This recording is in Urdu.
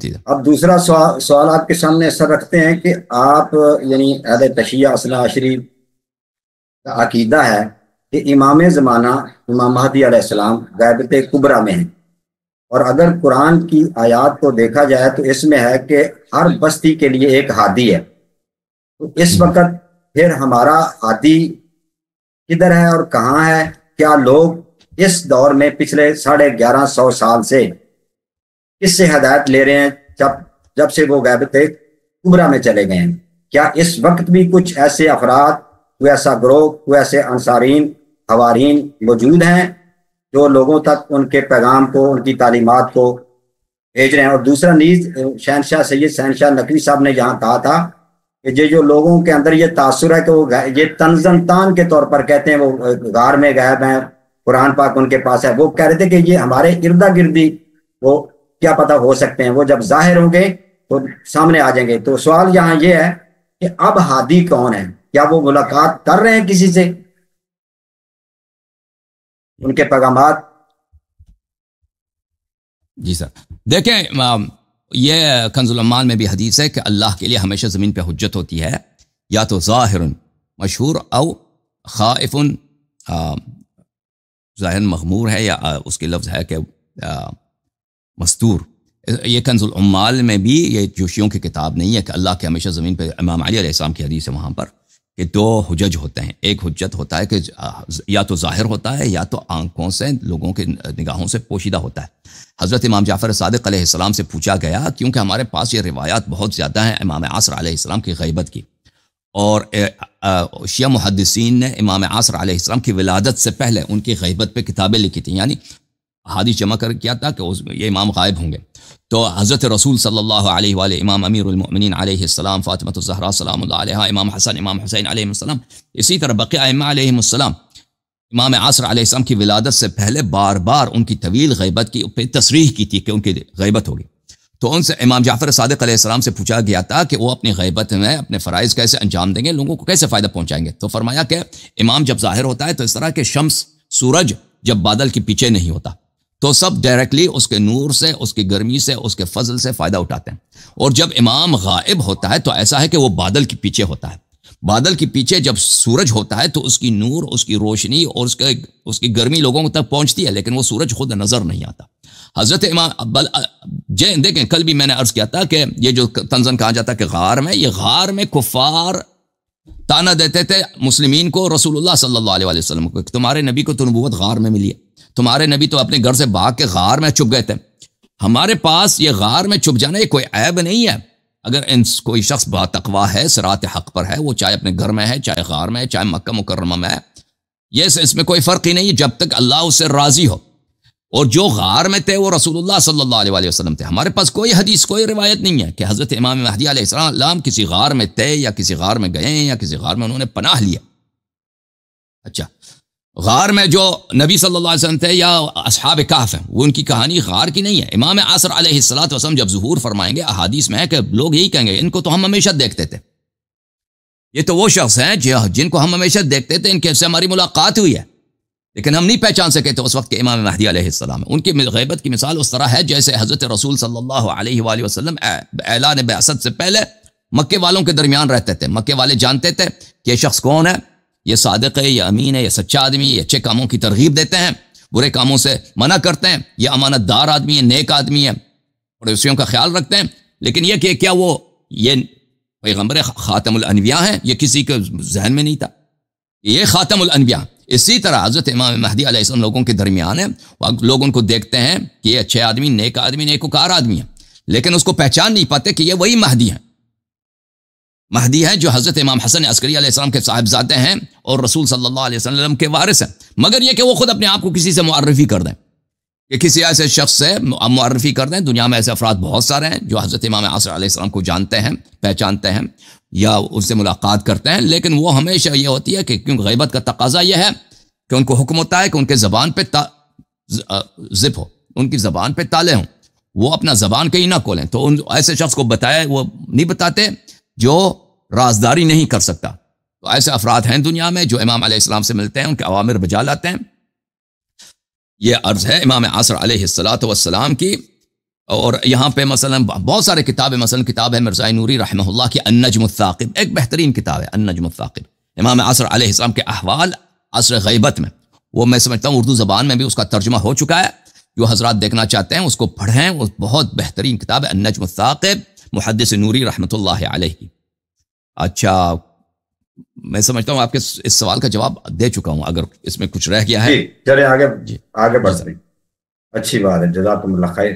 ہوتی ہے۔ اب دوسرا سوال آپ کے سامنے ایسا رکھتے ہیں کہ آپ یعنی اہل تشیع اثنا عشری کا عقیدہ ہے کہ امام زمانہ امام مہدی علیہ السلام غیبت کبریٰ میں ہیں، اور اگر قرآن کی آیات کو دیکھا جائے تو اس میں ہے کہ ہر بستی کے لیے ایک ہادی ہے، تو اس وقت پھر ہمارا ہادی کدھر ہے اور کہاں ہے؟ کیا لوگ اس دور میں پچھلے 1150 سال سے کس سے ہدایت لے رہے ہیں جب سے وہ غیبت کبریٰ میں چلے گئے ہیں؟ کیا اس وقت بھی کچھ ایسے افراد، کوئی ایسا گروہ، کوئی ایسے انصارین حوارین موجود ہیں جو لوگوں تک ان کے پیغام کو، ان کی تعلیمات کو بھیج رہے ہیں؟ اور دوسرا نیز شہنشاہ سید شہنشاہ نقوی صاحب نے یہاں کہا تھا کہ یہ جو لوگوں کے اندر یہ تاثر ہے کہ وہ یہ تنزن تان کے طور پر کہتے ہیں وہ غار میں غائب ہیں، قرآن پاک ان کے پاس ہے، وہ کہہ رہے تھے کہ یہ ہمارے اردا گردی وہ کیا پتہ ہو سکتے ہیں، وہ جب ظاہر ہوں گے تو سامنے آ جائیں گے۔ تو سوال یہاں یہ ہے کہ اب ہادی کون ہے؟ کیا وہ ملاقات کر رہے ہیں کسی سے؟ ان کے پیغامات؟ جی سر، دیکھیں یہ کنز العمال میں بھی حدیث ہے کہ اللہ کے لیے ہمیشہ زمین پہ حجت ہوتی ہے یا تو ظاہر مشہور او خائف، ظاہر مغمور ہے یا اس کے لفظ ہے کہ مستور۔ یہ کنز العمال میں بھی، یہ جوشیوں کی کتاب نہیں ہے، کہ اللہ کے ہمیشہ زمین پہ، امام علی علیہ السلام کی حدیث ہے وہاں پر کہ 2 حجج ہوتے ہیں۔ ایک حجت ہوتا ہے کہ یا تو ظاہر ہوتا ہے یا تو آنکھوں سے، لوگوں کے نگاہوں سے پوشیدہ ہوتا ہے۔ حضرت امام جعفر صادق علیہ السلام سے پوچھا گیا، کیونکہ ہمارے پاس یہ روایات بہت زیادہ ہیں امام عصر علیہ السلام کی غیبت کی، اور شیعہ محدثین نے امام عصر علیہ السلام کی ولادت سے پہلے ان کی غیبت پہ کتابیں لکھی تھیں، یعنی حدیث جمع کر کیا تھا کہ یہ امام غائب ہوں گے۔ تو حضرت رسول صلی اللہ علیہ وآلہ، امام امیر المؤمنین علیہ السلام، فاطمہ الزہرا سلام اللہ علیہا، امام حسن، امام حسین علیہ السلام، اسی طرح بقیہ ائمہ علیہ السلام، امام عصر علیہ السلام کی ولادت سے پہلے بار بار ان کی طویل غیبت کی پہ تصریح کی تھی کہ ان کی غیبت ہوگی۔ تو ان سے امام جعفر صادق علیہ السلام سے پوچھا گیا تھا کہ وہ اپنی غیبت میں اپنے فرائض کیسے انجام دیں گے، لوگوں کو کیسے فائدہ پہنچائیں گے؟ تو فرمایا کہ امام جب ظاہر ہوتا ہے تو اس طرح کہ شمس، سورج جب بادل کے پیچھے نہیں ہوتا تو سب ڈائریکٹلی اس کے نور سے، اس کی گرمی سے، اس کے فضل سے فائدہ اٹھاتے ہیں، اور جب امام غائب ہوتا ہے تو ایسا ہے کہ وہ بادل کے پیچھے ہوتا ہے۔ بادل کے پیچھے جب سورج ہوتا ہے تو اس کی نور، اس کی روشنی اور اس کی گرمی لوگوں تک پہنچتی ہے، لیکن وہ سورج خود نظر نہیں آتا۔ حضرت امام دیکھیں، کل بھی میں نے عرض کیا تھا کہ یہ جو تنزن کہا جاتا ہے کہ غار میں، یہ غار میں کفار تانا دیتے تھے مسلمین کو، رسول اللہ صلی اللہ علیہ وسلم کو، تمہارے نبی کو تو نبوت غار میں ملی ہے، تمہارے نبی تو اپنے گھر سے بھاگ کے غار میں چھپ گئے تھے۔ ہمارے پاس یہ غار میں چھپ جانا یہ کوئی عیب نہیں ہے۔ اگر کوئی شخص با تقوی ہے، صراط حق پر ہے، وہ چاہے اپنے گھر میں ہے، چاہے غار میں ہے، چاہے مکہ مکرمہ میں ہے، یہ اس میں کوئی فرق ہی نہیں، جب تک اللہ اس سے راضی ہو۔ اور جو غار میں تھے وہ رسول اللہ صلی اللہ علیہ وسلم تھے۔ ہمارے پاس کوئی حدیث، کوئی روایت نہیں ہے کہ حضرت امام مہدی علیہ السلام کسی غار میں تھے یا کسی غار میں گئے یا کسی غار میں انہوں نے پناہ لیا۔ اچھا، غار میں جو نبی صلی اللہ علیہ وسلم تھے یا اصحاب کہف ہیں، وہ ان کی کہانی غار کی نہیں ہے۔ امام عصر علیہ السلام جب ظہور فرمائیں گے، احادیث میں ہے کہ لوگ یہی کہیں گے ان کو تو ہم ہمیشہ دیکھتے تھے، یہ تو وہ شخص ہیں جن کو ہم ہمیشہ دیکھتے تھے، ان کے سے ہماری ملاقات ہوئی ہے، لیکن ہم نہیں پہچان سکے تھے اس وقت کے امام مہدی علیہ السلام۔ ان کی غیبت کی مثال اس طرح ہے جیسے حضرت رسول صلی اللہ علیہ وآلہ وسلم اعلان بعثت سے پہلے مکے والوں کے درمیان رہتے تھے۔ مکے والے جانتے تھے کہ یہ شخص کون ہے، یہ صادق ہے، یہ امین ہے، یہ سچا آدمی ہے، یہ اچھے کاموں کی ترغیب دیتے ہیں، برے کاموں سے منع کرتے ہیں، یہ امانت دار آدمی ہے، نیک آدمی ہے، پڑوسیوں کا خیال رکھتے ہیں۔ لیکن یہ کہ کیا وہ یہ پیغمبر خاتم الانبیاء ہیں، یہ کسی کے ذہن میں نہیں تھا، یہ خاتم الانبیاء۔ اسی طرح حضرت امام مہدی علیہ السلام لوگوں کے درمیان ہے، لوگ ان کو دیکھتے ہیں کہ یہ اچھے آدمی، نیک آدمی، نیکوکار آدمی ہے، لیکن اس کو پہچان نہیں پاتے کہ یہ وہی مہدی ہیں۔ مہدی ہیں جو حضرت امام حسن عسکری علیہ السلام کے صاحبزادے ہیں اور رسول صلی اللہ علیہ وسلم کے وارث ہیں، مگر یہ کہ وہ خود اپنے آپ کو کسی سے معرفی کر دیں، کہ کسی ایسے شخص سے معرفی کر دیں۔ دنیا میں ایسے افراد بہت سارے ہیں جو حضرت امام عصر علیہ السلام کو جانتے ہیں، پہچانتے ہیں یا ان سے ملاقات کرتے ہیں، لیکن وہ ہمیشہ یہ ہوتی ہے کہ کیونکہ غیبت کا تقاضا یہ ہے کہ ان کو حکم ہوتا ہے کہ ان کے زبان پہ زپ ہو، ان کی زبان پہ تالے ہوں، وہ اپنا زبان کہیں نہ کھولیں۔ تو ان ایسے شخص کو بتائے، وہ نہیں بتاتے جو رازداری نہیں کر سکتا۔ تو ایسے افراد ہیں دنیا میں جو امام علیہ السلام سے ملتے ہیں، ان کے اوامر بجا لاتے ہیں۔ یہ عرض ہے امام عصر علیہ السلام کی اور یہاں پہ مثلا بہت سارے کتابیں، مثلا کتاب ہے مرزا نوری رحمہ اللہ کی النجم الثاقب، ایک بہترین کتاب ہے النجم الثاقب، امام عصر علیہ السلام کے احوال عصر غیبت میں. وہ میں سمجھتا ہوں اردو زبان میں بھی اس کا ترجمہ ہو چکا ہے، جو حضرات دیکھنا چاہتے ہیں اس کو پڑھیں، وہ بہت بہترین کتاب ہے النجم الثاقب، محدث نوری رحمۃ اللہ علیہ کی. اچھا، میں سمجھتا ہوں آپ کے اس سوال کا جواب دے چکا ہوں، اگر اس میں کچھ رہ گیا ہے چلے آگے بڑھتے ہیں. اچھی بات ہے، جزاکم اللہ خیر.